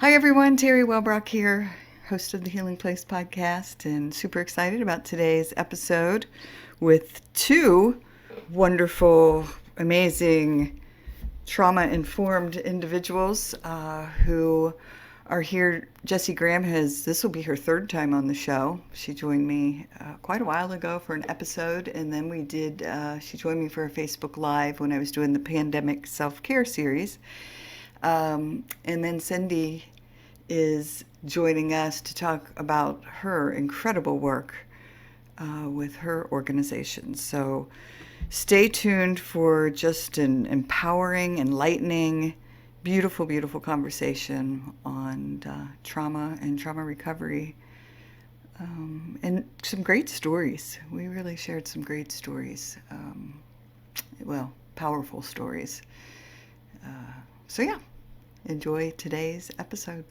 Hi everyone, Teri Wellbrock here, host of the Healing Place podcast, and super excited about today's episode with two wonderful, amazing, trauma-informed individuals who are here. Jessie Graham this will be her third time on the show. She joined me quite a while ago for an episode, and then she joined me for a Facebook Live when I was doing the Pandemic Self-Care series. And then Cendie is joining us to talk about her incredible work with her organization. So stay tuned for just an empowering, enlightening, beautiful, beautiful conversation on trauma and trauma recovery. And some great stories. We really shared some great stories. Powerful stories. So yeah, enjoy today's episode.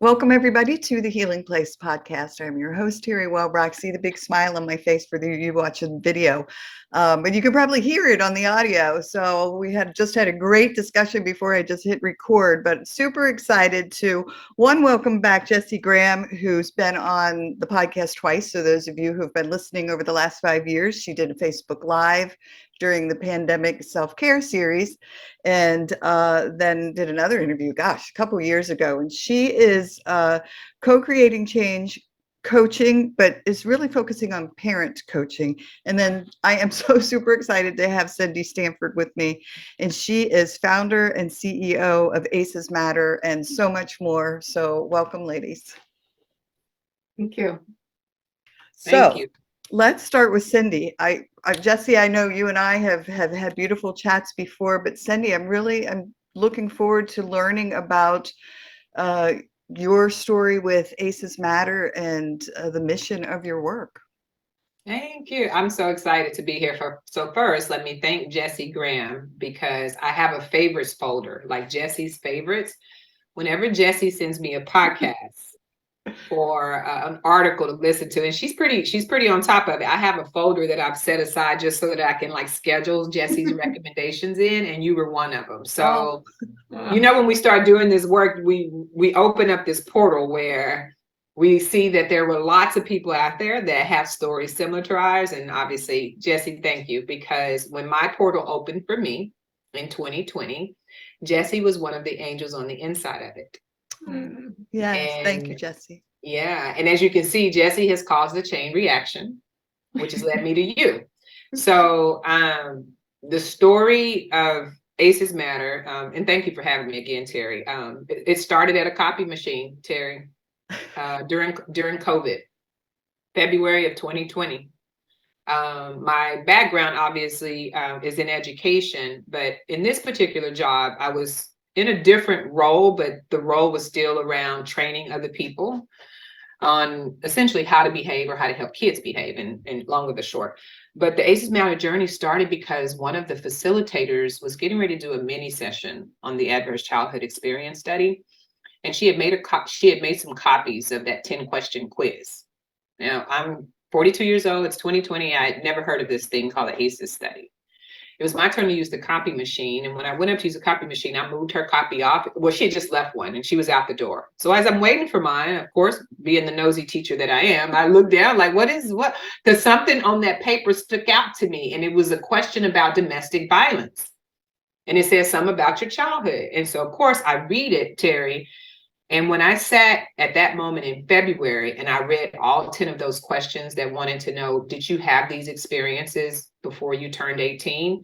Welcome everybody to the Healing Place podcast. I'm your host, Teri Wellbrock. See the big smile on my face for you watching the video. But you can probably hear it on the audio. So we just had a great discussion before I just hit record, but super excited to welcome back Jessie Graham, who's been on the podcast twice. So those of you who've been listening over the last 5 years, she did a Facebook Live during the Pandemic Self-Care series, and then did another interview, a couple years ago. And she is co-creating change coaching, but is really focusing on parent coaching. And then I am so super excited to have Cendie Stanford with me. And she is founder and CEO of ACEs Matter and so much more. So welcome, ladies. Thank you. Thank you. Let's start with Cendie. Jessie, I know you and I have had beautiful chats before, but Cendie, I'm looking forward to learning about your story with ACEs Matter and the mission of your work. Thank you. I'm so excited to be here. So first, let me thank Jessie Graham, because I have a favorites folder, like Jessie's favorites. Whenever Jessie sends me a podcast or an article to listen to, and she's pretty on top of it. I have a folder that I've set aside just so that I can schedule Jessie's recommendations in, and you were one of them. So, when we start doing this work, we open up this portal where we see that there were lots of people out there that have stories similar to ours. And obviously, Jessie, thank you, because when my portal opened for me in 2020, Jessie was one of the angels on the inside of it. Yes, thank you, Jessie. Yeah, and as you can see, Jessie has caused a chain reaction, which has led me to you. So the story of ACEs Matter, and thank you for having me again, Teri. It started at a copy machine, Teri, during COVID, February of 2020. My background obviously is in education, but in this particular job, I was in a different role, but the role was still around training other people on essentially how to behave or how to help kids behave, and long or the short. But the ACEs Matter journey started because one of the facilitators was getting ready to do a mini session on the Adverse Childhood Experience Study. And she had made some copies of that 10-question quiz. Now, I'm 42 years old. It's 2020. I had never heard of this thing called the ACEs study. It was my turn to use the copy machine. And when I went up to use the copy machine, I moved her copy off. Well, she had just left one and she was out the door. So as I'm waiting for mine, of course, being the nosy teacher that I am, I looked down like, what? Because something on that paper stuck out to me. And it was a question about domestic violence. And it says something about your childhood. And so, of course, I read it, Teri. And when I sat at that moment in February and I read all 10 of those questions that wanted to know, did you have these experiences before you turned 18?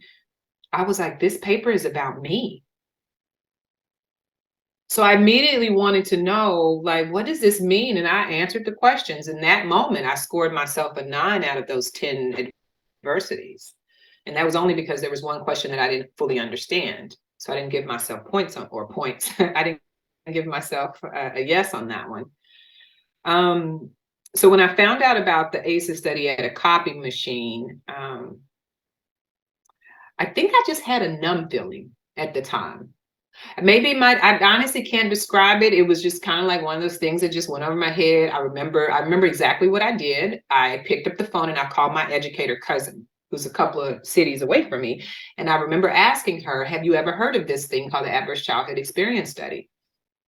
I was like, this paper is about me. So I immediately wanted to know, what does this mean? And I answered the questions. In that moment, I scored myself a 9 out of those 10 adversities. And that was only because there was one question that I didn't fully understand. So I didn't give myself points. I didn't give myself a yes on that one. So when I found out about the ACEs study at a copy machine, I think I just had a numb feeling at the time. Maybe I honestly can't describe it. It was just kind of like one of those things that just went over my head. I remember exactly what I did. I picked up the phone and I called my educator cousin, who's a couple of cities away from me. And I remember asking her, have you ever heard of this thing called the Adverse Childhood Experience Study?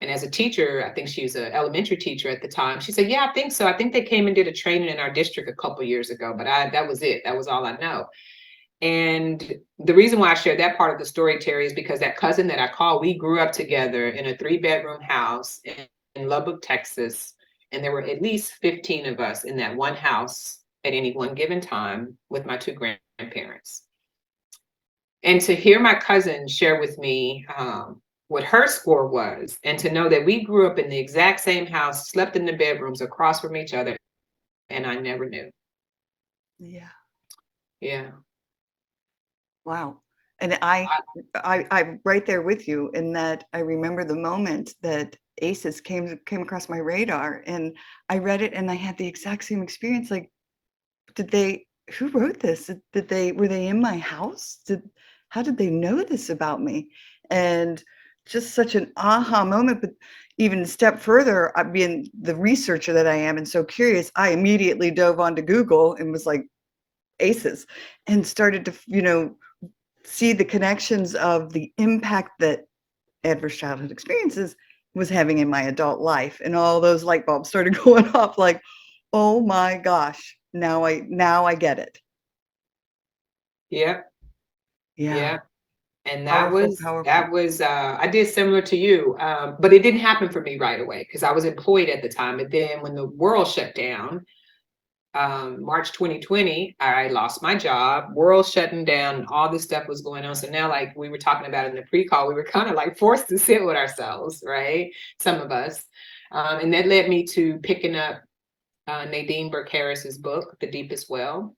And as a teacher, I think she was an elementary teacher at the time. She said, "Yeah, I think so. I think they came and did a training in our district a couple of years ago, but that was it. That was all I know." And the reason why I shared that part of the story, Teri, is because that cousin that I called, we grew up together in a 3-bedroom house in Lubbock, Texas. And there were at least 15 of us in that one house at any one given time with my 2 grandparents. And to hear my cousin share with me what her score was, and to know that we grew up in the exact same house, slept in the bedrooms across from each other, and I never knew. Yeah. Yeah. Wow. And I'm right there with you in that I remember the moment that ACEs came across my radar, and I read it and I had the exact same experience. Like, who wrote this? Were they in my house? How did they know this about me? And just such an aha moment. But even a step further, being the researcher that I am and so curious, I immediately dove onto Google and was like, ACEs, and started to, see the connections of the impact that adverse childhood experiences was having in my adult life. And all those light bulbs started going off like, oh my gosh, now I get it. Yeah. Yeah. Yeah. And Powerful. I did similar to you, but it didn't happen for me right away because I was employed at the time. And then when the world shut down, March 2020, I lost my job, world shutting down, all this stuff was going on. So now, like we were talking about in the pre-call, we were kind of like forced to sit with ourselves, right? Some of us. And that led me to picking up Nadine Burke Harris's book, The Deepest Well.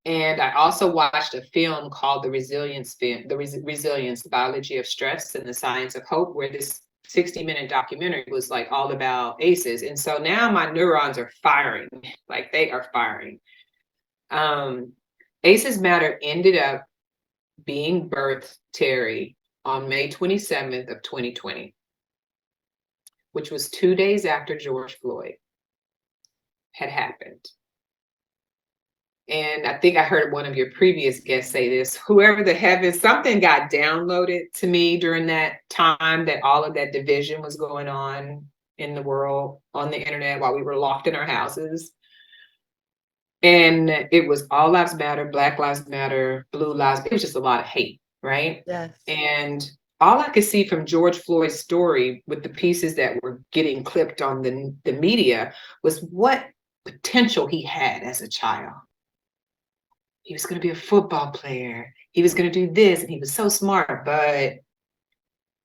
And I also watched a film called The Resilience, the Biology of Stress and the Science of Hope, where this 60-minute documentary was like all about ACEs. And so now my neurons are firing, like they are firing. ACEs Matter ended up being birthed, Teri, on May 27th of 2020, which was 2 days after George Floyd had happened. And I think I heard one of your previous guests say this, whoever the heavens, something got downloaded to me during that time that all of that division was going on in the world, on the internet, while we were locked in our houses. And it was all lives matter, Black lives matter, blue lives. It was just a lot of hate, right? Yes. And all I could see from George Floyd's story with the pieces that were getting clipped on the media was what potential he had as a child. He was going to be a football player. He was going to do this, and he was so smart, but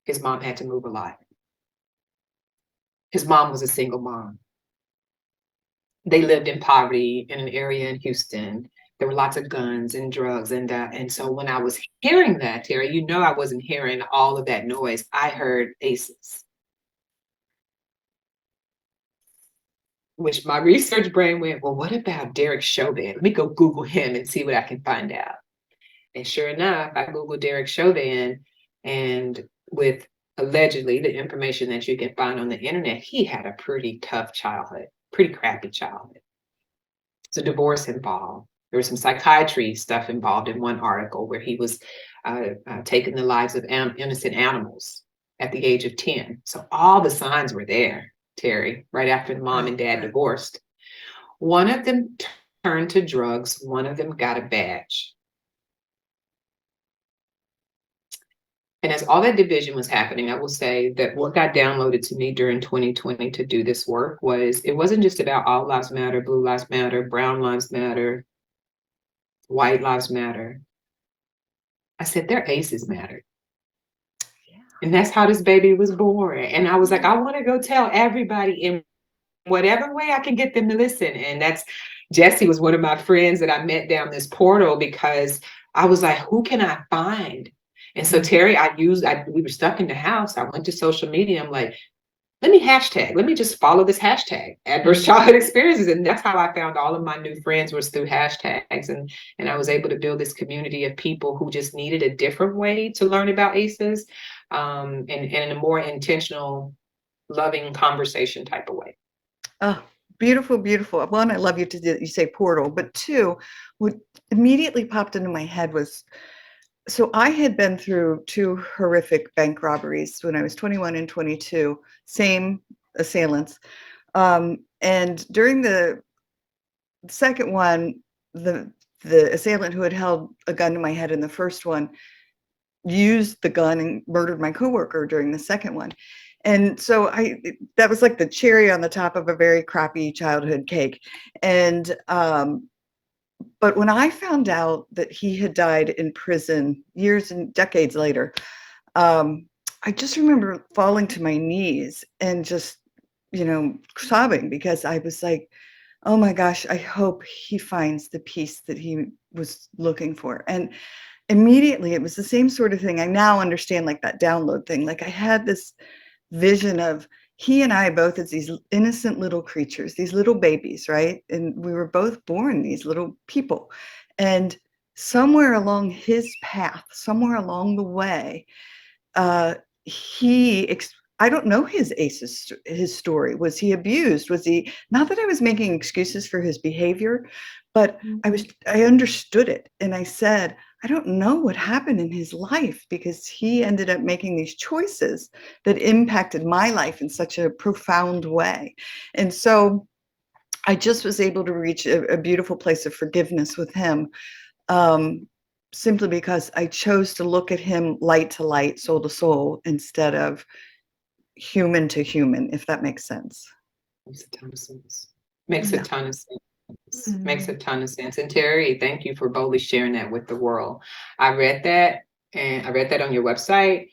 his mom had to move a lot. His mom was a single mom. They lived in poverty in an area in Houston. There were lots of guns and drugs, and so when I was hearing that, Teri, I wasn't hearing all of that noise. I heard ACEs, which my research brain went, well, what about Derek Chauvin? Let me go Google him and see what I can find out. And sure enough, I Googled Derek Chauvin, and with allegedly the information that you can find on the internet, he had a pretty tough childhood, pretty crappy childhood. There's a divorce involved. There was some psychiatry stuff involved in one article where he was taking the lives of innocent animals at the age of 10. So all the signs were there, Teri, right after the mom and dad divorced. One of them turned to drugs. One of them got a badge. And as all that division was happening, I will say that what got downloaded to me during 2020 to do this work it wasn't just about all lives matter, blue lives matter, brown lives matter, white lives matter. I said, their ACEs mattered. Yeah. And that's how this baby was born. And I was like, I want to go tell everybody in whatever way I can get them to listen. And Jessie was one of my friends that I met down this portal because I was like, who can I find? And so Teri, we were stuck in the house. I went to social media. I'm like, let me just follow this hashtag, adverse childhood experiences. And that's how I found all of my new friends, was through hashtags. And I was able to build this community of people who just needed a different way to learn about ACEs, and in a more intentional, loving conversation type of way. Oh, beautiful, beautiful. One, I love you say portal, but two, what immediately popped into my head was So I had been through 2 horrific bank robberies when I was 21 and 22, same assailants. And during the second one, the assailant who had held a gun to my head in the first one used the gun and murdered my coworker during the second one. And so that was like the cherry on the top of a very crappy childhood cake. And but when I found out that he had died in prison years and decades later, I just remember falling to my knees and just, sobbing, because I was like, oh my gosh, I hope he finds the peace that he was looking for. And immediately it was the same sort of thing. I now understand, like, that download thing. Like, I had this vision of he and I both as these innocent little creatures, these little babies, right? And we were both born these little people. And somewhere along his path, somewhere along the way, I don't know his story. Was he abused? Was he, not that I was making excuses for his behavior, but I understood it. And I said, I don't know what happened in his life, because he ended up making these choices that impacted my life in such a profound way. And so I just was able to reach a beautiful place of forgiveness with him, simply because I chose to look at him light to light, soul to soul, instead of human to human, if that makes sense. Makes a ton of sense. Makes a ton of sense. Makes a ton of sense. And Teri, thank you for boldly sharing that with the world. I read that on your website.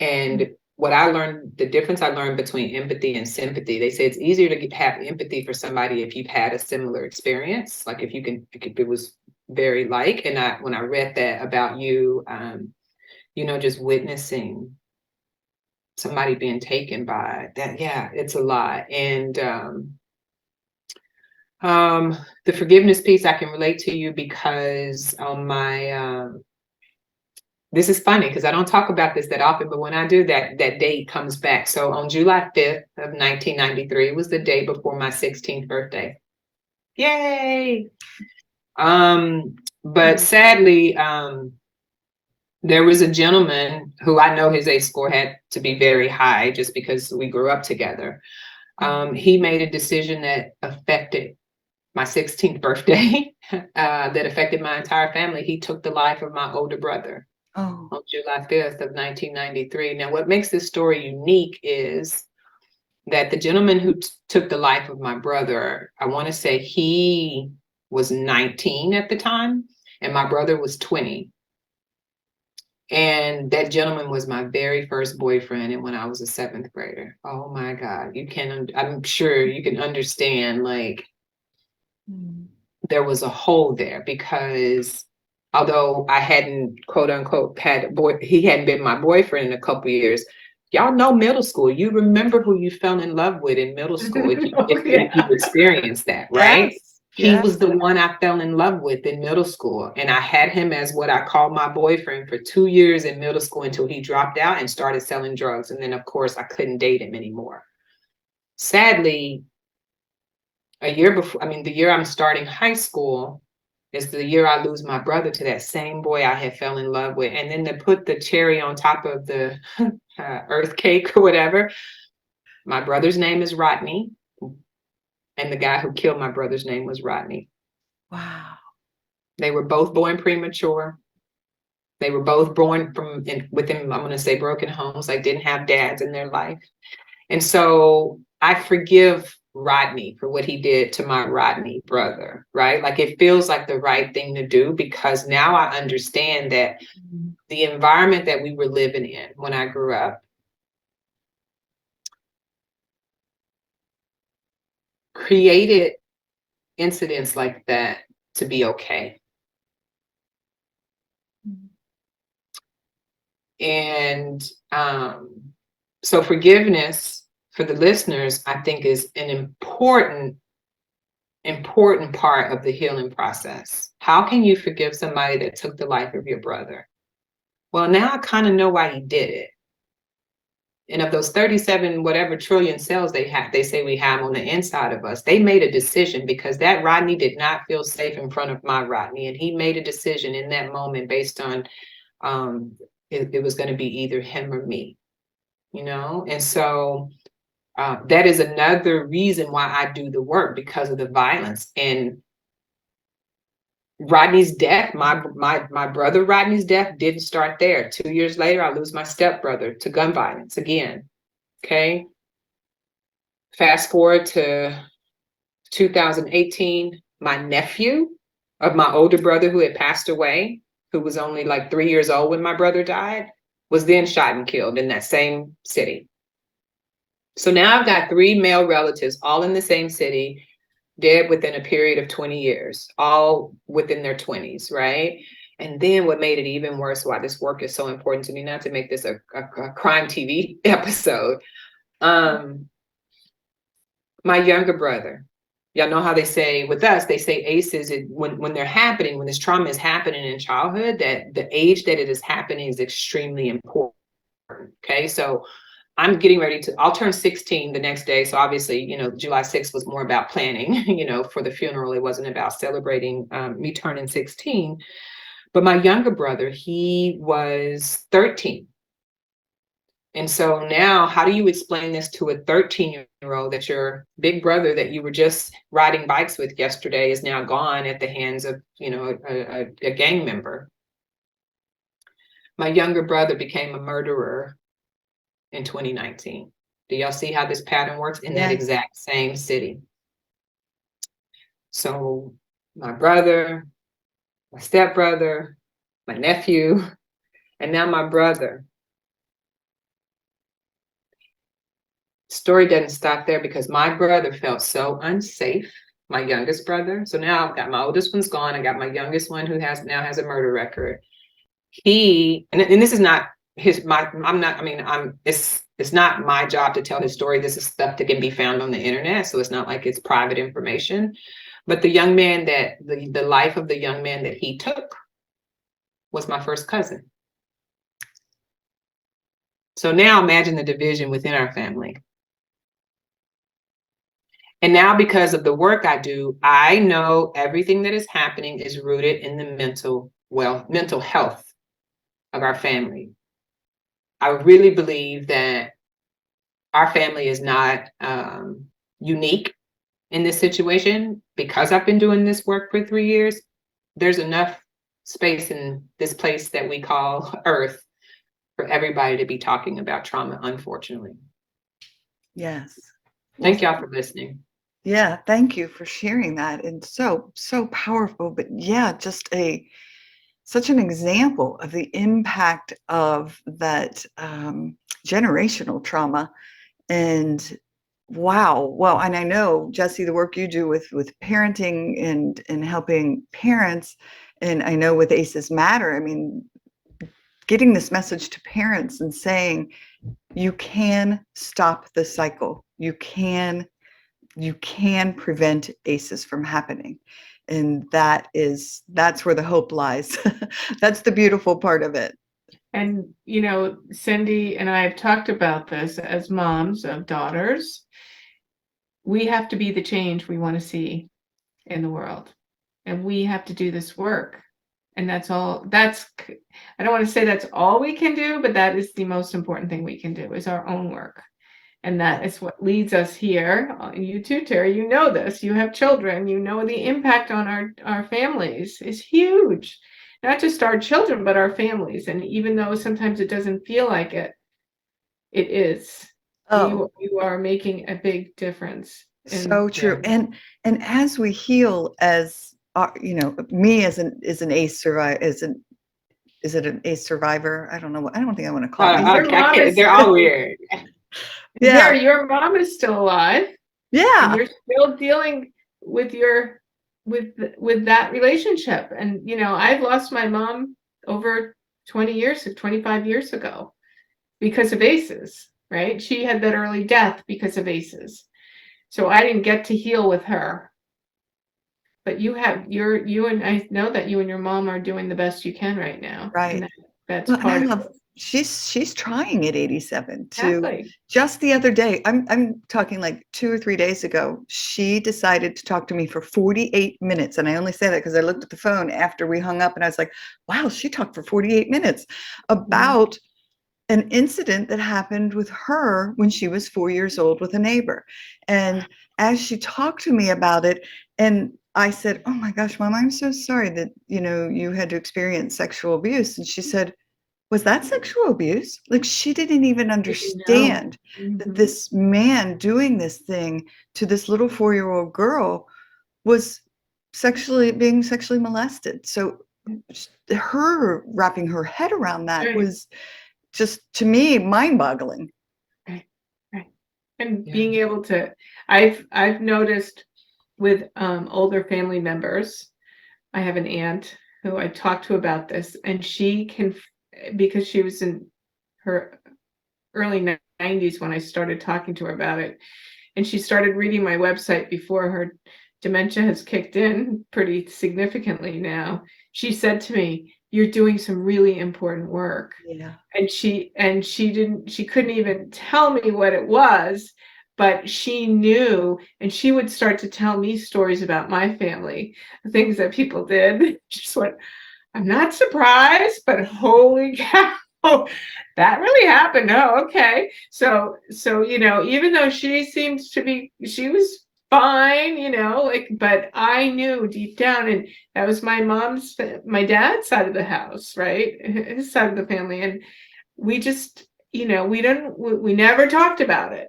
And what I learned, the difference I learned between empathy and sympathy, they say it's easier to have empathy for somebody if you've had a similar experience, like if it was very like. And when I read that about you, just witnessing somebody being taken by that, yeah, it's a lot. And the forgiveness piece, I can relate to you, because on my this is funny because I don't talk about this that often, but when I do, that date comes back. So on July 5th of 1993 was the day before my 16th birthday. Yay! But sadly, there was a gentleman who, I know his ACE score had to be very high just because we grew up together. He made a decision that affected my 16th birthday, that affected my entire family. He took the life of my older brother on July 5th of 1993. Now, what makes this story unique is that the gentleman who took the life of my brother, I want to say he was 19 at the time, and my brother was 20. And that gentleman was my very first boyfriend, and when I was a 7th grader. Oh my God, I'm sure you can understand, like, there was a hole there, because although I hadn't, quote unquote, he hadn't been my boyfriend in a couple of years. Y'all know middle school. You remember who you fell in love with in middle school if you experienced that, right? Yes. He was the one I fell in love with in middle school. And I had him as what I call my boyfriend for 2 years in middle school, until he dropped out and started selling drugs. And then, of course, I couldn't date him anymore. Sadly, the year I'm starting high school is the year I lose my brother to that same boy I had fell in love with. And then to put the cherry on top of the earth cake or whatever, my brother's name is Rodney. And the guy who killed my brother's name was Rodney. Wow. They were both born premature. They were both born within, I'm going to say, broken homes. Like, didn't have dads in their life. And so I forgive Rodney for what he did to my Rodney brother, right? Like, it feels like the right thing to do, because now I understand that the environment that we were living in when I grew up created incidents like that to be okay. And so forgiveness for the listeners, I think, is an important part of the healing process. How can you forgive somebody that took the life of your brother? Well, now I kind of know why he did it. And of those 37 whatever trillion cells they say we have on the inside of us, they made a decision, because that Rodney did not feel safe in front of my Rodney. And he made a decision in that moment based on it was going to be either him or me, and so that is another reason why I do the work, because of the violence. And Rodney's death, my brother Rodney's death didn't start there. 2 years later, I lose my stepbrother to gun violence again. Okay. Fast forward to 2018, my nephew of my older brother, who had passed away, who was only like 3 years old when my brother died, was then shot and killed in that same city. So now I've got 3 male relatives all in the same city, dead within a period of 20 years, all within their 20s, right? And then what made it even worse, why this work is so important to me, not to make this a crime TV episode, my younger brother, y'all know how they say with us, they say ACEs, when they're happening, when this trauma is happening in childhood, that the age that it is happening is extremely important. Okay, so I'm getting ready I'll turn 16 the next day. So obviously, July 6th was more about planning, for the funeral. It wasn't about celebrating me turning 16. But my younger brother, he was 13. And so now, how do you explain this to a 13-year-old that your big brother that you were just riding bikes with yesterday is now gone at the hands of, a gang member? My younger brother became a murderer in 2019. Do y'all see how this pattern works in that exact same city? So my brother, my stepbrother, my nephew, and now my brother. Story doesn't stop there, because my brother felt so unsafe, my youngest brother. So now I've got my oldest one's gone. I got my youngest one who now has a murder record. And this is not it's not my job to tell his story. This is stuff that can be found on the internet. So it's not like it's private information. But the young man the life of the young man that he took was my first cousin. So now imagine the division within our family. And now, because of the work I do, I know everything that is happening is rooted in the mental health of our family. I really believe that our family is not unique in this situation. Because I've been doing this work for 3 years, there's enough space in this place that we call Earth for everybody to be talking about trauma, unfortunately. Yes. Thank y'all for listening. Yeah, thank you for sharing that. And so powerful, but yeah, just such an example of the impact of that generational trauma. And wow. Well, and I know, Jessie, the work you do with parenting and helping parents, and I know with ACEs Matter, I mean, getting this message to parents and saying, you can stop the cycle. You can prevent ACEs from happening. And that's where the hope lies. That's the beautiful part of it. And, Cendie and I have talked about this as moms of daughters. We have to be the change we want to see in the world. And we have to do this work. And that's all. I don't want to say that's all we can do, but that is the most important thing we can do, is our own work. And that is what leads us here. You too, Teri, you know this. You have children. You know the impact on our families is huge. Not just our children, but our families. And even though sometimes it doesn't feel like it, it is. Oh. You are making a big difference. So true. And as we heal, as me as an ACE survivor, is it an ACE survivor? I don't know. I don't think I want to call it. They're all weird. Yeah, your mom is still alive. Yeah, and you're still dealing with with that relationship. And I've lost my mom over 25 years ago because of ACEs. Right? She had that early death because of ACEs. So I didn't get to heal with her. But you and I know that you and your mom are doing the best you can right now. Right. That's part of it. she's trying at 87 to Exactly. just the other day, I'm talking like 2 or 3 days ago, she decided to talk to me for 48 minutes. And I only say that because I looked at the phone after we hung up and I was like, wow, she talked for 48 minutes about an incident that happened with her when she was 4 years old with a neighbor. And as she talked to me about it, and I said, oh my gosh, Mom, I'm so sorry that, you had to experience sexual abuse. And she said, was that sexual abuse? Like, she didn't even No. understand that Mhm. this man doing this thing to this little 4-year-old girl was being sexually molested. So her wrapping her head around that Right. was just, to me, mind-boggling. Right. Right. And Yeah. being able to, I've noticed with older family members, I have an aunt who I talked to about this, and she can, because she was in her early 90s when I started talking to her about it, and she started reading my website before her dementia has kicked in pretty significantly now. She said to me, "You're doing some really important work." Yeah. And she couldn't even tell me what it was, but she knew, and she would start to tell me stories about my family, things that people did. Just went, I'm not surprised, but holy cow, that really happened. Oh, okay. So, even though she was fine, but I knew deep down, and that was my dad's side of the house, right? His side of the family. And we just, we never talked about it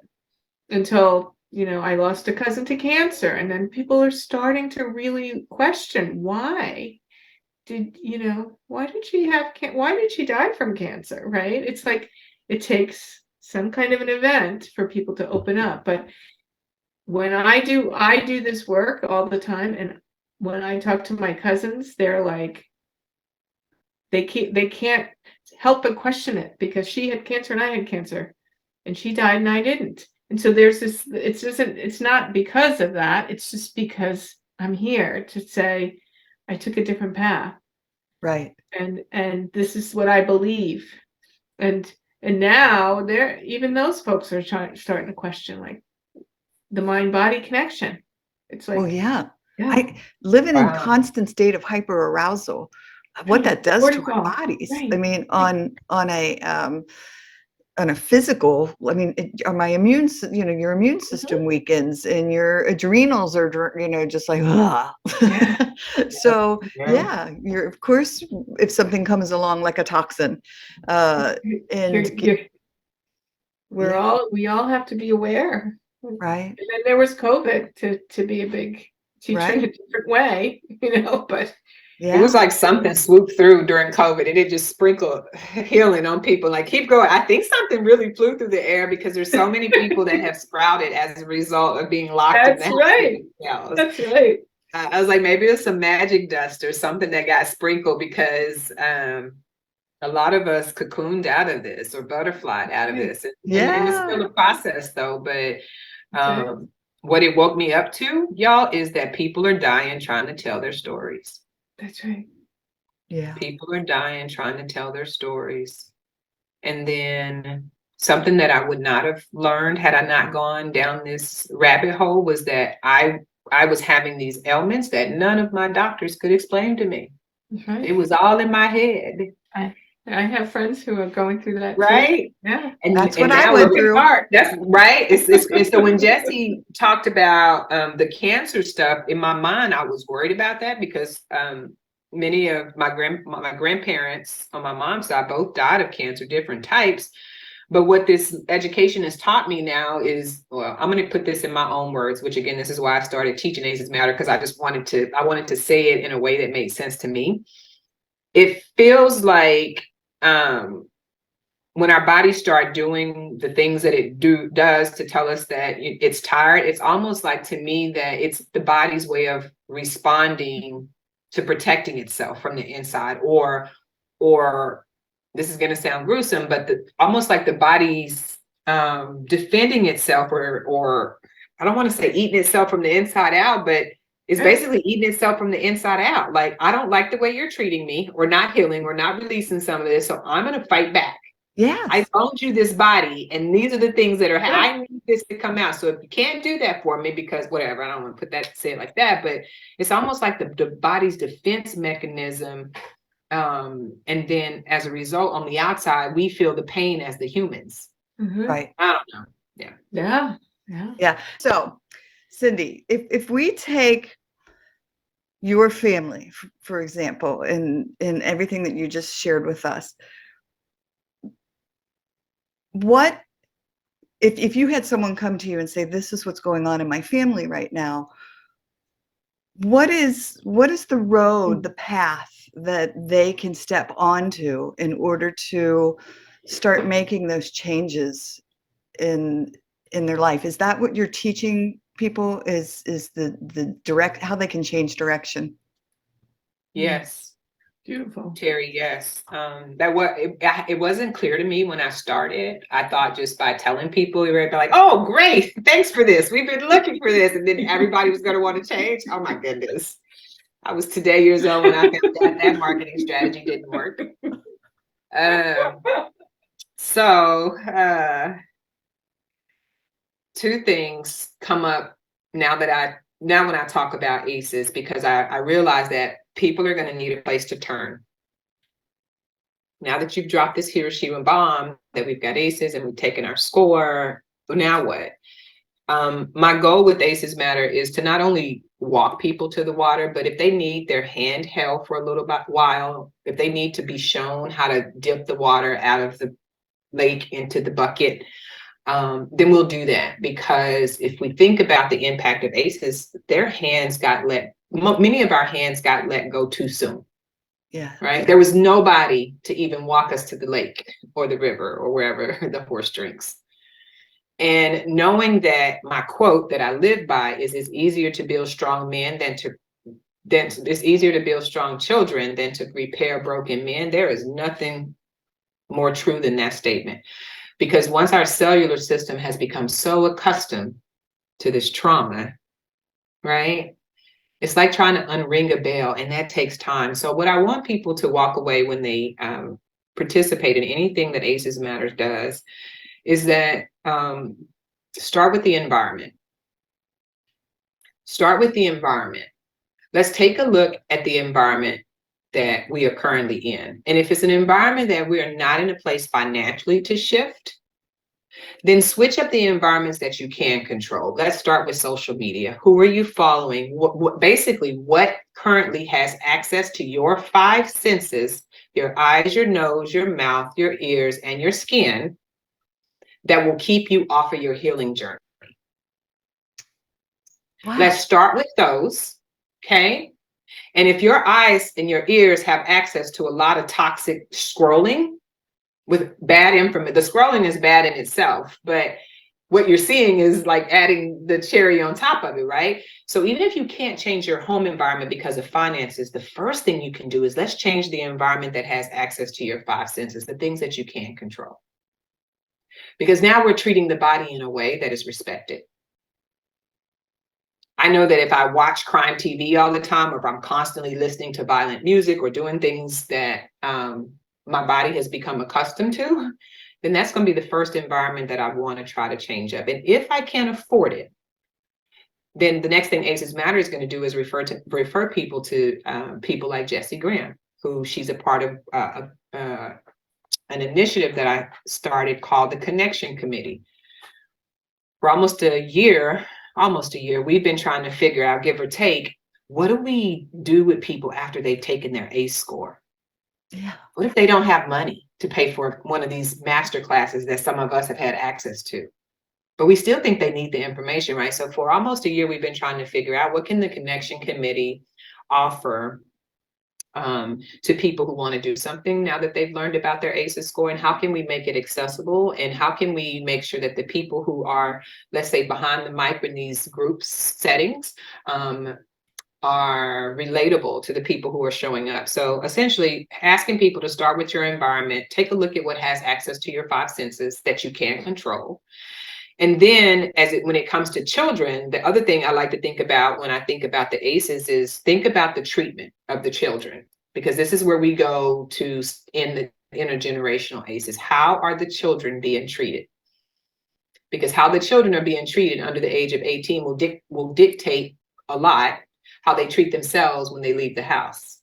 until, I lost a cousin to cancer. And then people are starting to really question why did she die from cancer, right? It's like it takes some kind of an event for people to open up. But when I do this work all the time, and when I talk to my cousins, they're like, they can't help but question it, because she had cancer and I had cancer, and she died and I didn't. And so there's this, it's not because of that, it's just because I'm here to say I took a different path. Right. And this is what I believe. And now even those folks are starting to question, like, the mind body connection. It's Well, like, yeah. yeah, I living in Wow. constant state of hyperarousal, what right, that does to our cortisol, bodies. I right, mean, right. on a physical, I mean, my your immune system Mhm. weakens and your adrenals are, just like, ah. Yeah, So Yeah. yeah, of course, if something comes along like a toxin, uh, you're, and you're, yeah, we all have to be aware. And right, then there was COVID to be a big teacher in a right, different way, but It was yeah, like something swooped through during COVID and it just sprinkled healing on people. Like, keep going. I think something really flew through the air because there's so many people that have sprouted as a result of being locked in the that's house with right. themselves. That's right. I was like, maybe it's some magic dust or something that got sprinkled because a lot of us cocooned out of this or butterflied out of Right. this. And it's yeah, still a process though. But That's right. what it woke me up to, y'all, is that people are dying trying to tell their stories. That's right. yeah, People are dying trying to tell their stories. And then something that I would not have learned had I not gone down this rabbit hole was that I was having these ailments that none of my doctors could explain to me. That's right. It was all in my head. I have friends who are going through that too. Right. Yeah. that's And what I now went look at through. heart. That's right. And so when Jessie talked about the cancer stuff, in my mind, I was worried about that because many of my grandparents on my mom's side both died of cancer, different types. But what this education has taught me now is, well, I'm going to put this in my own words, which again, this is why I started teaching ACEs Matter, because I wanted to say it in a way that made sense to me. It feels like when our bodies start doing the things that it does to tell us that it's tired, it's almost like, to me, that it's the body's way of responding to protecting itself from the inside, or this is going to sound gruesome, but almost like the body's defending itself, or I don't want to say eating itself from the inside out, but it's basically eating itself from the inside out. Like, I don't like the way you're treating me or not healing or not releasing some of this, so I'm going to fight back. Yes. loaned you this body, and these are the things that are, I need this to come out. So if you can't do that for me, because whatever, I don't want to say it like that, but it's almost like the body's defense mechanism. And then as a result, on the outside, we feel the pain as the humans. Right. I don't know. Yeah. Yeah. Yeah. Yeah. So, Cendie, if we take your family, for example, in everything that you just shared with us, what if you had someone come to you and say, this is what's going on in my family right now, what is the road, the path that they can step onto in order to start making those changes in their life? Is that what you're teaching people, is the direct, how they can change direction? Yes. Beautiful. Teri, yes. It wasn't clear to me when I started. I thought just by telling people, we were like, oh, great, thanks for this. We've been looking for this. And then everybody was going to want to change. Oh my goodness. I was today years old when I found out that marketing strategy didn't work. Two things come up now when I talk about ACEs, because I realize that people are going to need a place to turn. Now that you've dropped this Hiroshima bomb, that we've got ACEs and we've taken our score, now what? My goal with ACEs Matter is to not only walk people to the water, but if they need their hand held for a little while, if they need to be shown how to dip the water out of the lake into the bucket, then we'll do that. Because if we think about the impact of ACEs, many of our hands got let go too soon. Yeah. Right. There was nobody to even walk us to the lake or the river or wherever the horse drinks. And knowing that my quote that I live by is, it's easier to build strong men it's easier to build strong children than to repair broken men. There is nothing more true than that statement. Because once our cellular system has become so accustomed to this trauma, right? It's like trying to unring a bell, and that takes time. So what I want people to walk away when they participate in anything that ACEs Matters does is that start with the environment. Start with the environment. Let's take a look at the environment that we are currently in. And if it's an environment that we are not in a place financially to shift, then switch up the environments that you can control. Let's start with social media. Who are you following? What currently has access to your 5 senses, your eyes, your nose, your mouth, your ears, and your skin, that will keep you off of your healing journey? Wow. Let's start with those, okay? And if your eyes and your ears have access to a lot of toxic scrolling, with bad information, the scrolling is bad in itself, but what you're seeing is like adding the cherry on top of it, right? So even if you can't change your home environment because of finances, the first thing you can do is let's change the environment that has access to your 5 senses, the things that you can control. Because now we're treating the body in a way that is respected. I know that if I watch crime TV all the time, or if I'm constantly listening to violent music or doing things that my body has become accustomed to, then that's going to be the first environment that I want to try to change up. And if I can't afford it, then the next thing ACEs Matter is going to do is refer people to people like Jessie Graham, who she's a part of an initiative that I started called the Connection Committee. For almost a year, we've been trying to figure out, give or take, what do we do with people after they've taken their ACE score? Yeah. What if they don't have money to pay for one of these master classes that some of us have had access to? But we still think they need the information, right? So for almost a year, we've been trying to figure out, what can the Connection Committee offer to people who want to do something now that they've learned about their ACEs score, and how can we make it accessible, and how can we make sure that the people who are, let's say, behind the mic in these group settings are relatable to the people who are showing up. So essentially asking people to start with your environment, take a look at what has access to your 5 senses that you can control. And then when it comes to children, the other thing I like to think about when I think about the ACEs is think about the treatment of the children, because this is where we go to in intergenerational ACEs. How are the children being treated? Because how the children are being treated under the age of 18 will dictate a lot how they treat themselves when they leave the house.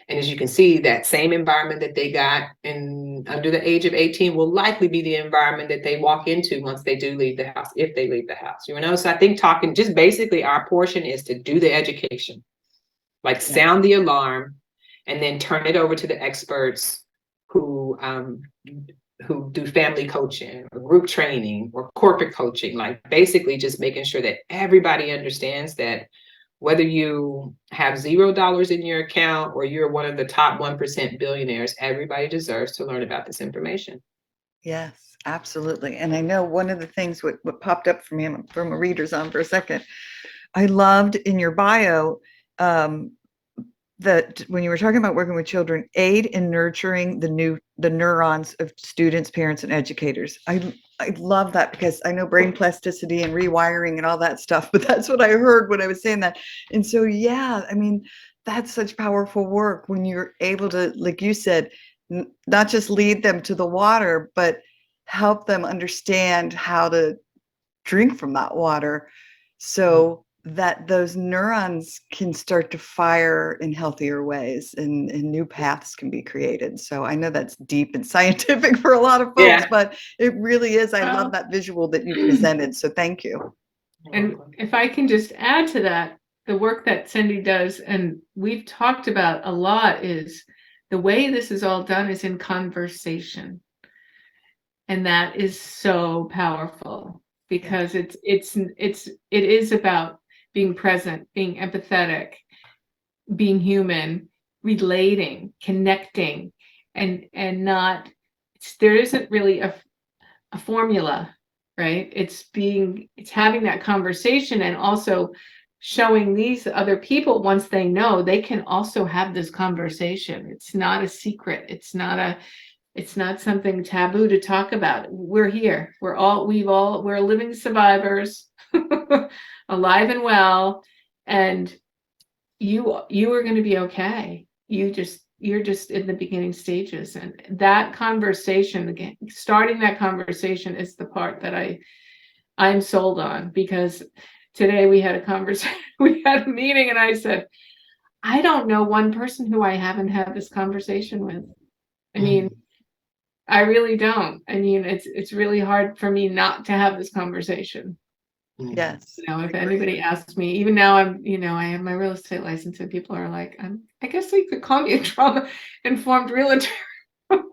And as you can see, that same environment that they got in under the age of 18 will likely be the environment that they walk into once they do leave the house, if they leave the house. You know, so I think talking, just basically our portion is to do the education, like sound the alarm, and then turn it over to the experts who do family coaching or group training or corporate coaching, like basically just making sure that everybody understands that whether you have $0 in your account or you're one of the top 1% billionaires, everybody deserves to learn about this information. Yes, absolutely. And I know one of the things what popped up for me from a reader's on for a second, I loved in your bio that when you were talking about working with children, aid in nurturing the neurons of students, parents, and educators. I love that because I know brain plasticity and rewiring and all that stuff, but that's what I heard when I was saying that. And so, yeah, I mean, that's such powerful work when you're able to, like you said, not just lead them to the water, but help them understand how to drink from that water. So that those neurons can start to fire in healthier ways and new paths can be created. So I know that's deep and scientific for a lot of folks, but it really is. I love that visual that you presented. So thank you. And if I can just add to that, the work that Cendie does, and we've talked about a lot, is the way this is all done is in conversation. And that is so powerful because it is about being present, being empathetic, being human, relating, connecting, and not, there isn't really a formula, right? It's having that conversation and also showing these other people, once they know, they can also have this conversation. It's not a secret. It's not something taboo to talk about. We're here. We're living survivors, alive and well, and you are going to be okay. You're just in the beginning stages, and that conversation, again, starting that conversation is the part that I'm sold on, because today we had a conversation, we had a meeting, and I said, I don't know one person who I haven't had this conversation with. I mean, I really don't. I mean, it's really hard for me not to have this conversation. Yes. You know, if anybody asks me, even now I have my real estate license, and people are like, I guess they could call me a trauma-informed realtor.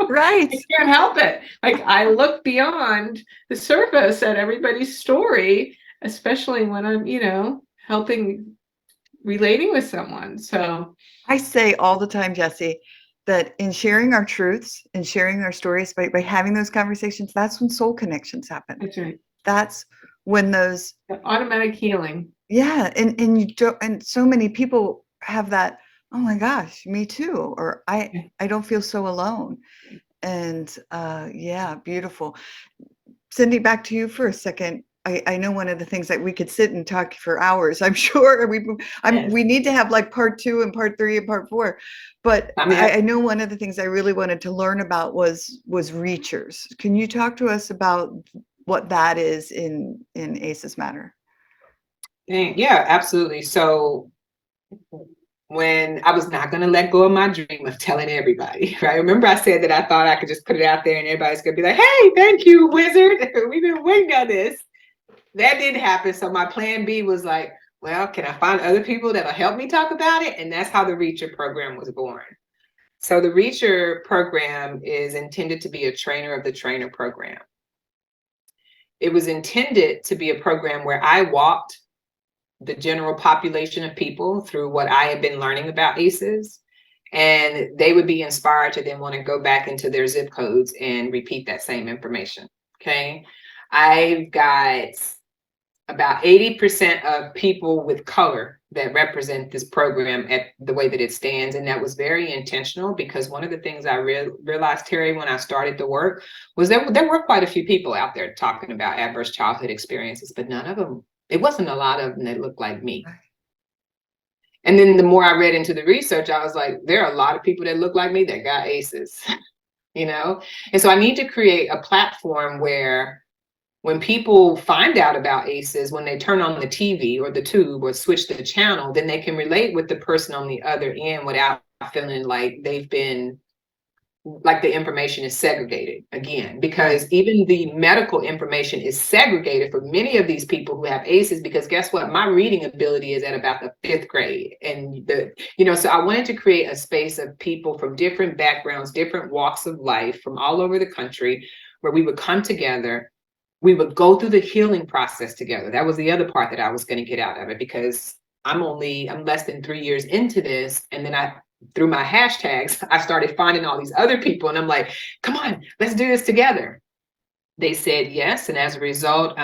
Right. I can't help it. Like, I look beyond the surface at everybody's story, especially when I'm, relating with someone. So I say all the time, Jessie, that in sharing our truths and sharing our stories, by having those conversations, that's when soul connections happen. that's right. That's when those automatic healing. Yeah. And you don't, and so many people have that, oh my gosh, me too. Or I don't feel so alone. And yeah, beautiful. Cendie, back to you for a second. I know one of the things that we could sit and talk for hours, I'm sure. We need to have like part 2 and part 3 and part 4. But I know one of the things I really wanted to learn about was reachers. Can you talk to us about what that is in ACEs Matter? Yeah, absolutely. So when I was not going to let go of my dream of telling everybody, right? Remember I said that I thought I could just put it out there and everybody's going to be like, hey, thank you, wizard. We've been waiting on this. That didn't happen. So my plan B was like, well, can I find other people that'll help me talk about it? And that's how the Reacher program was born. So the Reacher program is intended to be a trainer of the trainer program. It was intended to be a program where I walked the general population of people through what I had been learning about ACEs, and they would be inspired to then want to go back into their zip codes and repeat that same information. Okay. I've got about 80% of people with color that represent this program at the way that it stands. And that was very intentional, because one of the things I realized, Teri, when I started the work was that there were quite a few people out there talking about adverse childhood experiences, but none of them, it wasn't a lot of them that looked like me. And then the more I read into the research, I was like, there are a lot of people that look like me that got ACEs. you know? And so I need to create a platform where when people find out about ACEs, when they turn on the TV or the tube or switch the channel, then they can relate with the person on the other end without feeling like they've been, like the information is segregated again, because even the medical information is segregated for many of these people who have ACEs, because guess what? My reading ability is at about the 5th grade. And so I wanted to create a space of people from different backgrounds, different walks of life from all over the country, where we would come together. We would go through the healing process together. That was the other part that I was going to get out of it, because I'm less than 3 years into this. And then through my hashtags, I started finding all these other people, and I'm like, come on, let's do this together. They said yes. And as a result,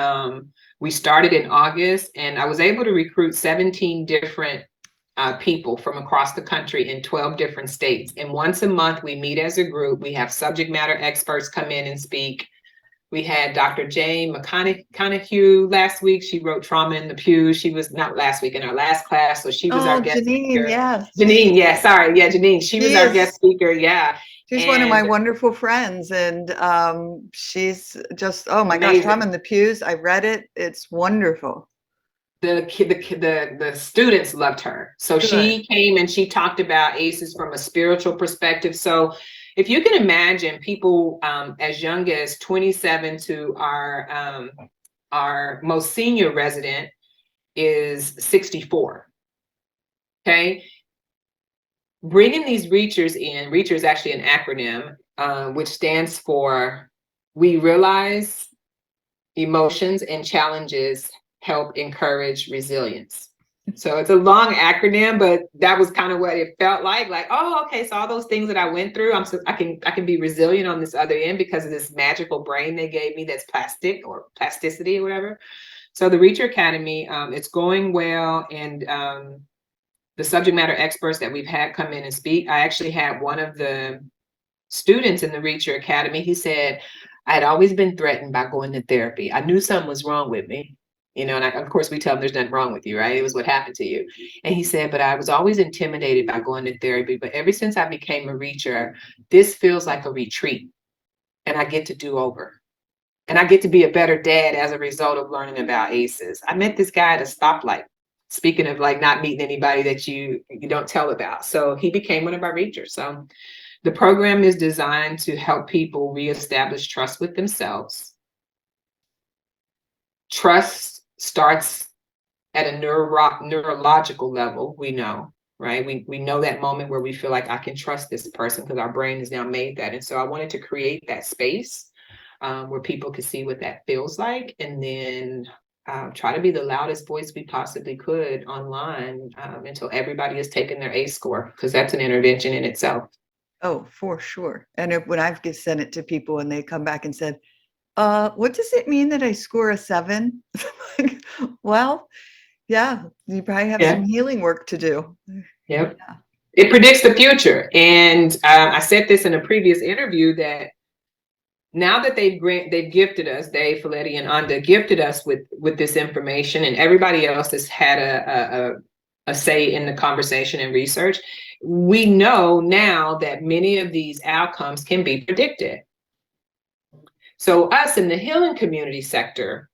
we started in August, and I was able to recruit 17 different people from across the country in 12 different states. And once a month, we meet as a group. We have subject matter experts come in and speak. We had Dr. Jane McConaughey last week. She wrote Trauma in the Pews. She was not last week, in our last class. So she was our guest Janine, speaker. yes. Janine, yeah, sorry. Yeah, Janine. She was our guest speaker. Yeah. She's one of my wonderful friends. And she's just, oh my gosh, Trauma in the Pews. I read it. It's wonderful. The students loved her. So she came and she talked about ACEs from a spiritual perspective. So if you can imagine people as young as 27 to our most senior resident is 64. Okay. Bringing these reachers in, reacher is actually an acronym, which stands for We Realize Emotions and Challenges Help Encourage Resilience. So it's a long acronym, but that was kind of what it felt like, oh, okay, so all those things that I went through, I can be resilient on this other end because of this magical brain they gave me that's plastic or plasticity or whatever. So the Reacher Academy, it's going well. And the subject matter experts that we've had come in and speak, I actually had one of the students in the Reacher Academy. He said, I had always been threatened by going to therapy. I knew something was wrong with me. And of course we tell them there's nothing wrong with you, right? It was what happened to you. And he said, but I was always intimidated by going to therapy. But ever since I became a reacher, this feels like a retreat, and I get to do over. And I get to be a better dad as a result of learning about ACEs. I met this guy at a stoplight, speaking of not meeting anybody that you don't tell about. So he became one of our reachers. So the program is designed to help people reestablish trust with themselves. Trust starts at a neurological level, we know, right? We know that moment where we feel like I can trust this person because our brain has now made that. And so I wanted to create that space where people could see what that feels like, and then try to be the loudest voice we possibly could online until everybody has taken their ACE score, because that's an intervention in itself. Oh, for sure. And when I've sent it to people and they come back and said, what does it mean that I score a 7? Like, well, yeah, you probably have some healing work to do. Yep. Yeah. It predicts the future. And I said this in a previous interview that now that they've gifted us, Dave, Folletti, and Anda gifted us with this information, and everybody else has had a say in the conversation and research, we know now that many of these outcomes can be predicted. So us in the healing community sector,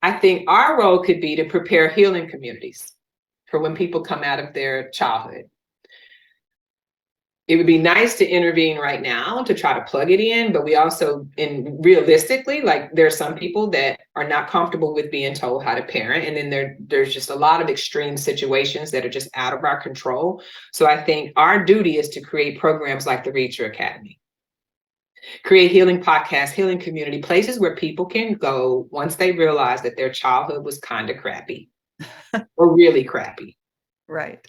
I think our role could be to prepare healing communities for when people come out of their childhood. It would be nice to intervene right now to try to plug it in, but we also, realistically, there are some people that are not comfortable with being told how to parent. And then there's just a lot of extreme situations that are just out of our control. So I think our duty is to create programs like the Reacher Academy. Create healing podcasts, healing community, places where people can go once they realize that their childhood was kind of crappy or really crappy. Right.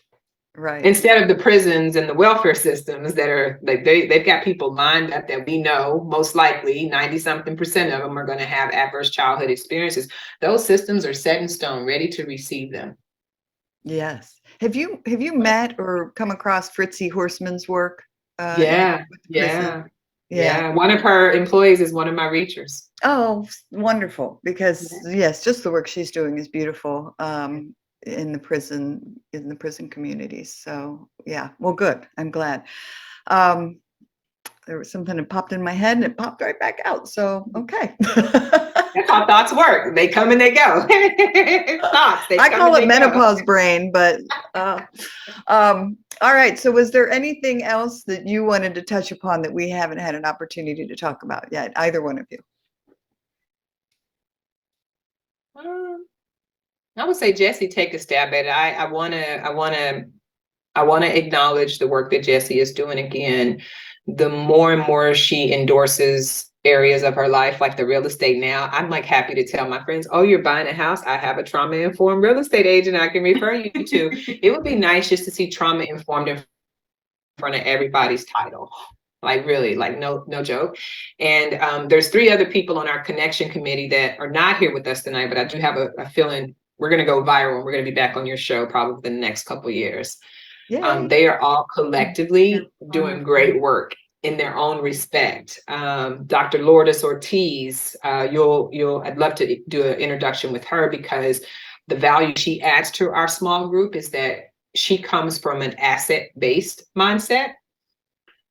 Instead of the prisons and the welfare systems that are they've got people lined up that we know most likely 90-something% of them are going to have adverse childhood experiences. Those systems are set in stone, ready to receive them. Yes. Have you met or come across Fritzi Horstman's work? Yeah. One of her employees is one of my reachers. Oh, wonderful. Because yes, just the work she's doing is beautiful in the prison communities. So yeah, well, good. I'm glad. there was something that popped in my head and it popped right back out. So, okay. That's how thoughts work. They come and they go. Thoughts, they I come call and it they go. menopause brain, but all right. So was there anything else that you wanted to touch upon that we haven't had an opportunity to talk about yet, either one of you? I would say, Jessie, take a stab at it. I want to acknowledge the work that Jessie is doing again. The more and more she endorses areas of her life, like the real estate now, I'm like happy to tell my friends, oh, you're buying a house? I have a trauma-informed real estate agent I can refer you to. It would be nice just to see trauma-informed in front of everybody's title. Like really, like no joke. And there's 3 other people on our connection committee that are not here with us tonight, but I do have a feeling we're going to go viral. We're going to be back on your show probably the next couple of years. They are all collectively doing great work in their own respect. Dr. Lourdes Ortiz, I'd love to do an introduction with her, because the value she adds to our small group is that she comes from an asset-based mindset.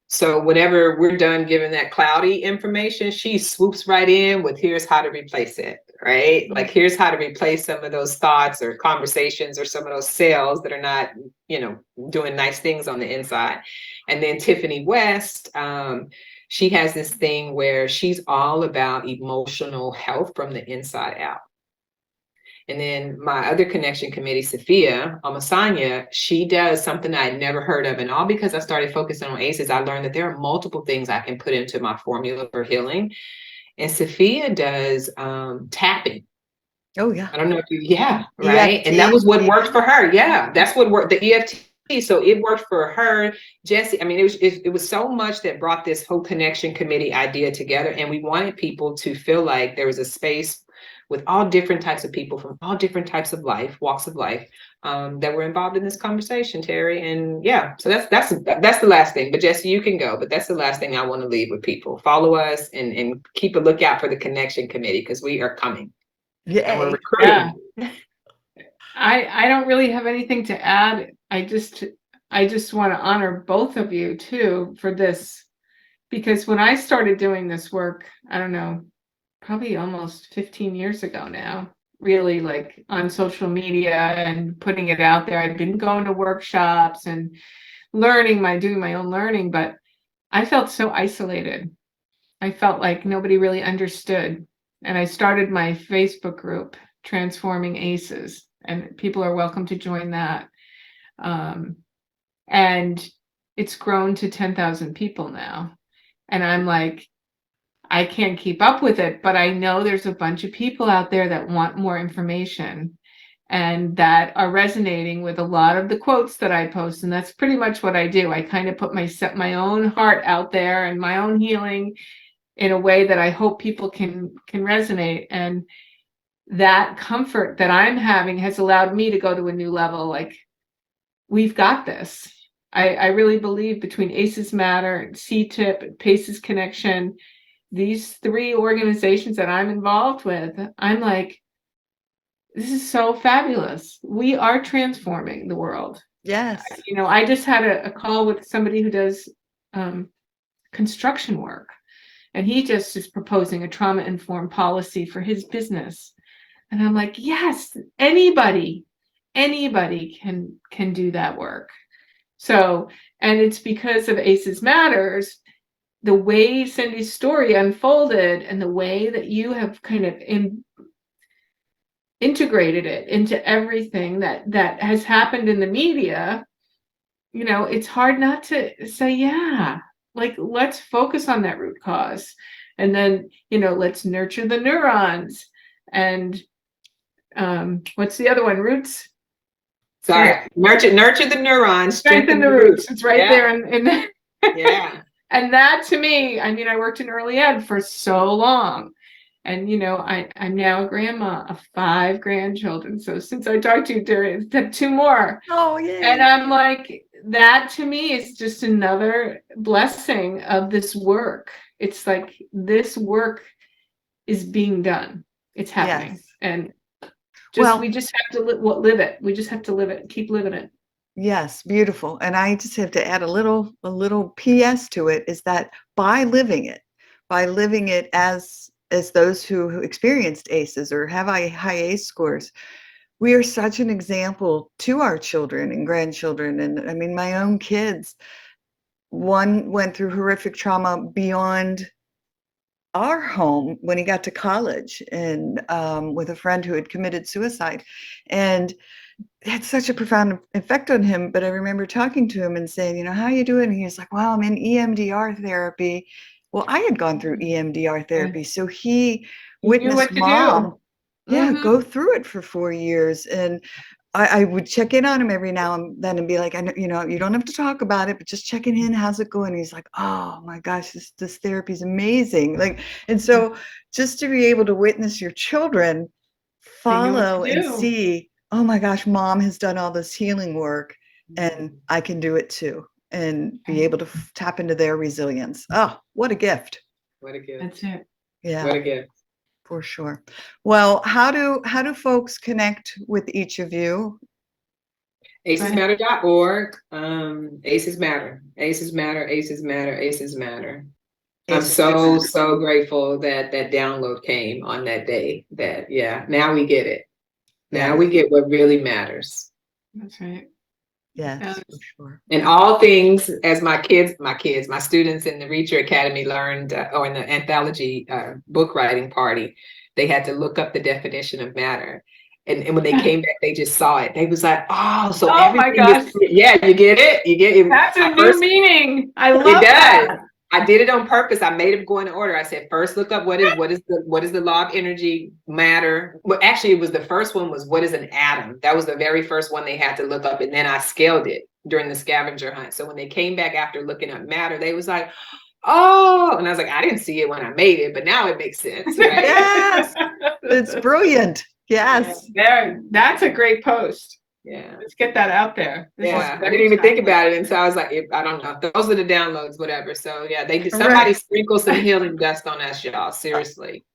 So whenever we're done giving that cloudy information, she swoops right in with, here's how to replace it, right? Like, here's how to replace some of those thoughts or conversations or some of those cells that are not, doing nice things on the inside. And then Tiffany West, she has this thing where she's all about emotional health from the inside out. And then my other connection committee, Sophia Omasanya, she does something I'd never heard of. And all because I started focusing on ACEs, I learned that there are multiple things I can put into my formula for healing. And Sophia does tapping. Oh, yeah. I don't know if right. EFT. And that was what worked for her. Yeah, that's what worked, the EFT. So it worked for her. Jessie, I mean, it was so much that brought this whole connection committee idea together. And we wanted people to feel like there was a space with all different types of people from all different types of life, walks of life, that were involved in this conversation, Teri. And yeah, so that's the last thing. But Jessie, you can go. But that's the last thing I want to leave with people. Follow us and keep a lookout for the connection committee, because we are coming. And we're recruiting. Yeah. I don't really have anything to add. I just want to honor both of you too for this, because when I started doing this work, I don't know, probably almost 15 years ago now, really, like on social media and putting it out there. I'd been going to workshops and doing my own learning, but I felt so isolated. I felt like nobody really understood. And I started my Facebook group, Transforming Aces, and people are welcome to join that. And it's grown to 10,000 people now. And I'm like, I can't keep up with it, but I know there's a bunch of people out there that want more information and that are resonating with a lot of the quotes that I post. And that's pretty much what I do. I kind of put my own heart out there and my own healing in a way that I hope people can resonate. And that comfort that I'm having has allowed me to go to a new level. Like, we've got this. I really believe between ACEs Matter and CTIP and PACES Connection, these 3 organizations that I'm involved with, I'm like, this is so fabulous. We are transforming the world. Yes. I just had a call with somebody who does construction work, and he just is proposing a trauma-informed policy for his business. And I'm like, yes, anybody can do that work. So, and it's because of ACEs Matters, the way Cendie's story unfolded and the way that you have kind of integrated it into everything that has happened in the media, it's hard not to say, yeah, like, let's focus on that root cause. And then, let's nurture the neurons. And what's the other one? Roots? Sorry, nurture the neurons, strengthen the roots. It's right there in the yeah. And that, to me, I mean, I worked in early ed for so long. And, I'm now a grandma of 5 grandchildren. So since I talked to you, Teri, I've 2 more. Oh, yeah. And I'm like, that to me is just another blessing of this work. It's like this work is being done. It's happening. Yes. And we just have to live it. We just have to live it, keep living it. Yes, beautiful. And I just have to add a little PS to it, is that by living it as those who experienced ACEs or have high ACE scores, we are such an example to our children and grandchildren. And I mean, my own kids, one went through horrific trauma beyond our home when he got to college, and with a friend who had committed suicide. And it had such a profound effect on him. But I remember talking to him and saying, you know, how you doing? And he was like, well, I'm in EMDR therapy. Well, I had gone through EMDR therapy. So he You knew witnessed what to mom, do. yeah, Mhm. go through it for 4 years. And I would check in on him every now and then and be like, I know, you know, you don't have to talk about it, but just checking in. How's it going? He's like, oh my gosh, this therapy is amazing. Like, and so just to be able to witness your children They knew what follow to and do. see, oh my gosh, mom has done all this healing work Mm-hmm. and I can do it too, and be able to tap into their resilience. Oh, what a gift. What a gift. That's it. What Yeah, a gift. for sure. Well, how do folks connect with each of you? acesmatter.org. Aces matter. Aces matter. Aces matter. Aces matter. I'm Aces so matter. grateful that that download came on that day. That, yeah, now we get it. Now Yes. we get what really matters. That's right. Yes, for sure. And all things, as my students in the Read Your Academy learned, or in the anthology book writing party, they had to look up the definition of matter. And when they came back, they just saw it. They was like, oh, so Oh my everything gosh. is, yeah, you get it? You get it. That's a new meaning. I love It does. that. I did it on purpose. I made it go in order. I said, first look up what is the law of energy, matter. Well, actually, it was the first one was what is an atom. That was the very first one they had to look up, and then I scaled it during the scavenger hunt. So when they came back after looking up matter, they was like, oh, and I was like, I didn't see it when I made it, but now it makes sense, right? Yes, it's brilliant. Yes. There, that's a great post. Yeah. Let's get that out there. Yeah, I didn't even think about it, and so I was like, I don't know. Those are the downloads, whatever. So yeah, they did. Somebody sprinkle some healing dust on us, y'all. Seriously.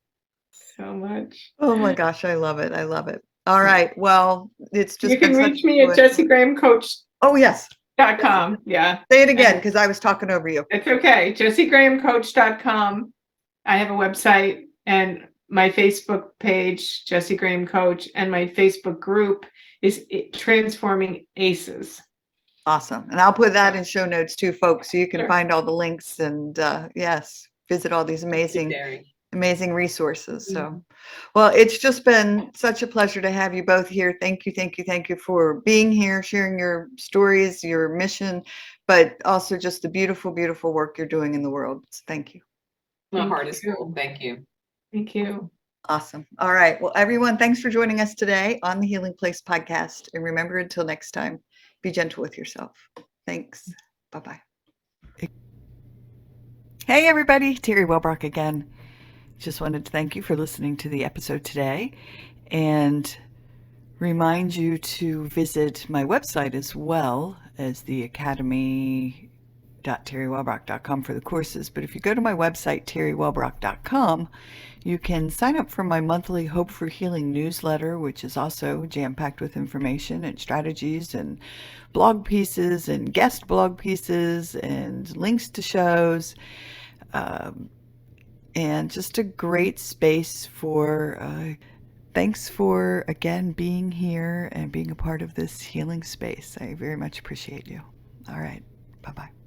So much. Oh my gosh, I love it. I love it. All right. Well, it's just you can reach me at jessiegrahamcoach.com. Oh yes. Yeah. Say it again, because I was talking over you. It's okay. jessiegrahamcoach.com. I have a website and my Facebook page, Jessie Graham Coach, and my Facebook group is Transforming Aces. Awesome. And I'll put that in show notes too, folks, so you can find all the links and yes, visit all these amazing resources. So, well, it's just been such a pleasure to have you both here. Thank you for being here, sharing your stories, your mission, but also just the beautiful, beautiful work you're doing in the world. So thank you. My heart is full. Thank you. Thank you. Awesome. All right. Well, everyone, thanks for joining us today on the Healing Place podcast. And remember, until next time, be gentle with yourself. Thanks. Bye-bye. Hey, everybody. Teri Wellbrock again. Just wanted to thank you for listening to the episode today and remind you to visit my website as well as the academy.teriwellbrock.com for the courses. But if you go to my website, teriwellbrock.com, you can sign up for my monthly Hope for Healing newsletter, which is also jam-packed with information and strategies and blog pieces and guest blog pieces and links to shows. And just a great space for thanks for again being here and being a part of this healing space. I very much appreciate you. All right. Bye-bye.